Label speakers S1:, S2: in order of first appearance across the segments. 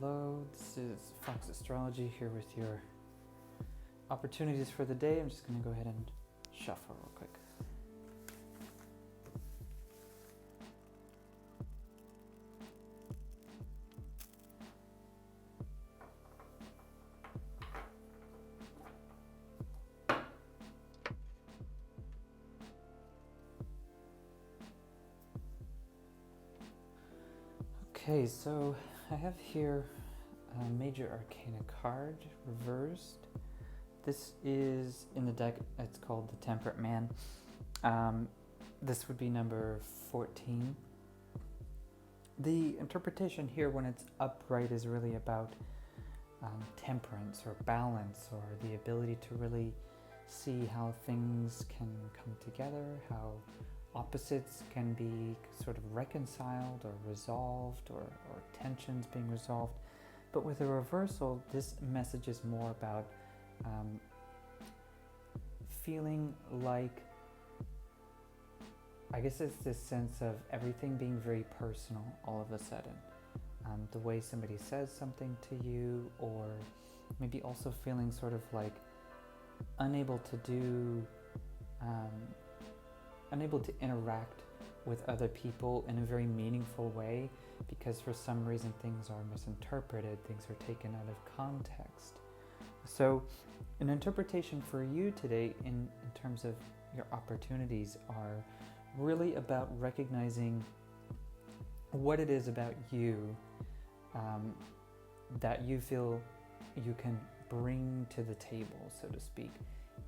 S1: Hello, this is Fox Astrology here with your opportunities for the day. I'm just going to go ahead and shuffle real quick. Okay, so I have here a Major Arcana card reversed. This is in the deck, it's called the Temperate Man. This would be number 14. The interpretation here when it's upright is really about temperance or balance, or the ability to really see how things can come together, how opposites can be sort of reconciled or resolved, or tensions being resolved. But with a reversal, this message is more about feeling like, I guess it's this sense of everything being very personal all of a sudden. The way somebody says something to you, or maybe also feeling sort of like unable to interact with other people in a very meaningful way, because for some reason things are misinterpreted, things are taken out of context. So an interpretation for you today in terms of your opportunities are really about recognizing what it is about you that you feel you can bring to the table, so to speak,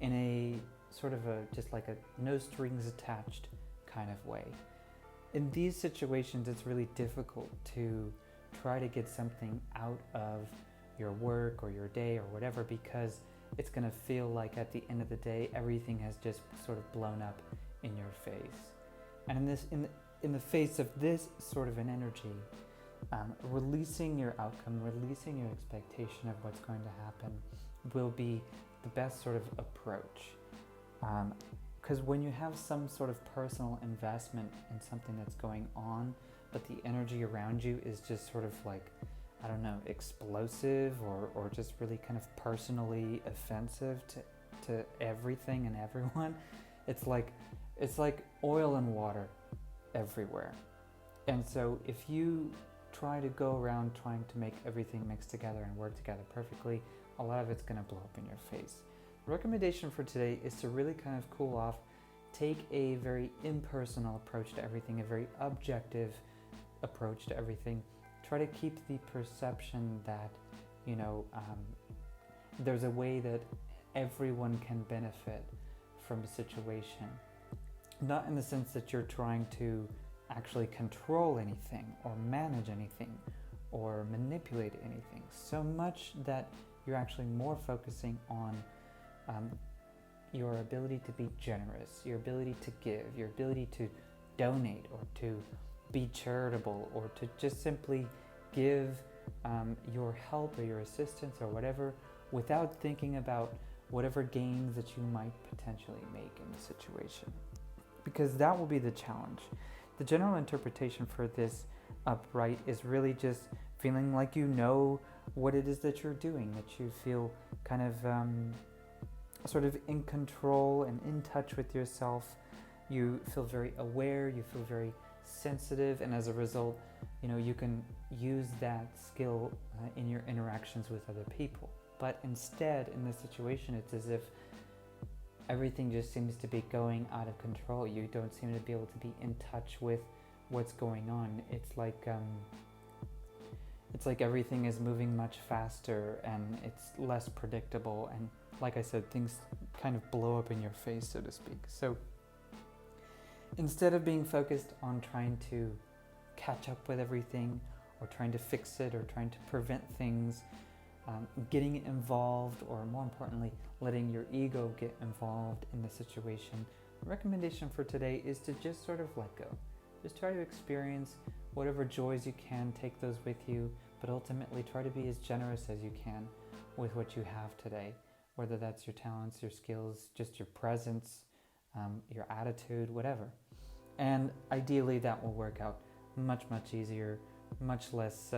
S1: in a sort of just like a no strings attached kind of way. In these situations, it's really difficult to try to get something out of your work or your day or whatever, because it's going to feel like at the end of the day everything has just sort of blown up in your face. And in the face of this sort of an energy, releasing your outcome, releasing your expectation of what's going to happen will be the best sort of approach. Because when you have some sort of personal investment in something that's going on, but the energy around you is just sort of like, I don't know, explosive or just really kind of personally offensive to everything and everyone, it's like oil and water everywhere. And so if you try to go around trying to make everything mix together and work together perfectly, a lot of it's going to blow up in your face. The recommendation for today is to really kind of cool off, take a very impersonal approach to everything, a very objective approach to everything. Try to keep the perception that, there's a way that everyone can benefit from a situation. Not in the sense that you're trying to actually control anything or manage anything or manipulate anything, so much that you're actually more focusing on your ability to be generous, your ability to give, your ability to donate, or to be charitable, or to just simply give your help or your assistance or whatever, without thinking about whatever gains that you might potentially make in the situation. Because that will be the challenge. The general interpretation for this upright is really just feeling like you know what it is that you're doing, that you feel kind of sort of in control and in touch with yourself. You feel very aware, you feel very sensitive, and as a result, you can use that skill in your interactions with other people. But instead, in this situation, it's as if everything just seems to be going out of control. You don't seem to be able to be in touch with what's going on. It's like everything is moving much faster and it's less predictable. And like I said, things kind of blow up in your face, so to speak. So instead of being focused on trying to catch up with everything, or trying to fix it, or trying to prevent things, getting involved, or more importantly, letting your ego get involved in the situation, the recommendation for today is to just sort of let go. Just try to experience whatever joys you can, take those with you, but ultimately try to be as generous as you can with what you have today, whether that's your talents, your skills, just your presence, your attitude, whatever. And ideally that will work out much easier, much less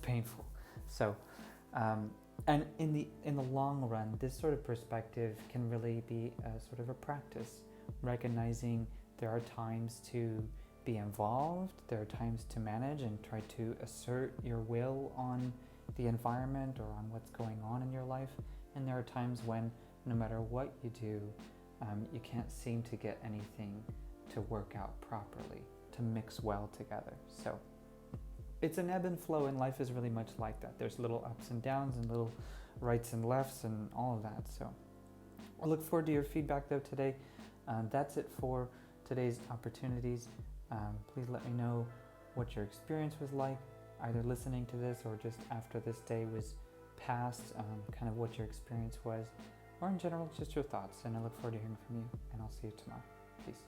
S1: painful. So, and in the long run, this sort of perspective can really be a sort of a practice, recognizing there are times to be involved, there are times to manage and try to assert your will on the environment or on what's going on in your life, and there are times when no matter what you do, you can't seem to get anything to work out properly, to mix well together. So it's an ebb and flow, and life is really much like that. There's little ups and downs and little rights and lefts and all of that. So I look forward to your feedback though today. That's it for today's opportunities. Please let me know what your experience was like, either listening to this or just after this day was passed, kind of what your experience was, or in general, just your thoughts. And I look forward to hearing from you, and I'll see you tomorrow. Peace.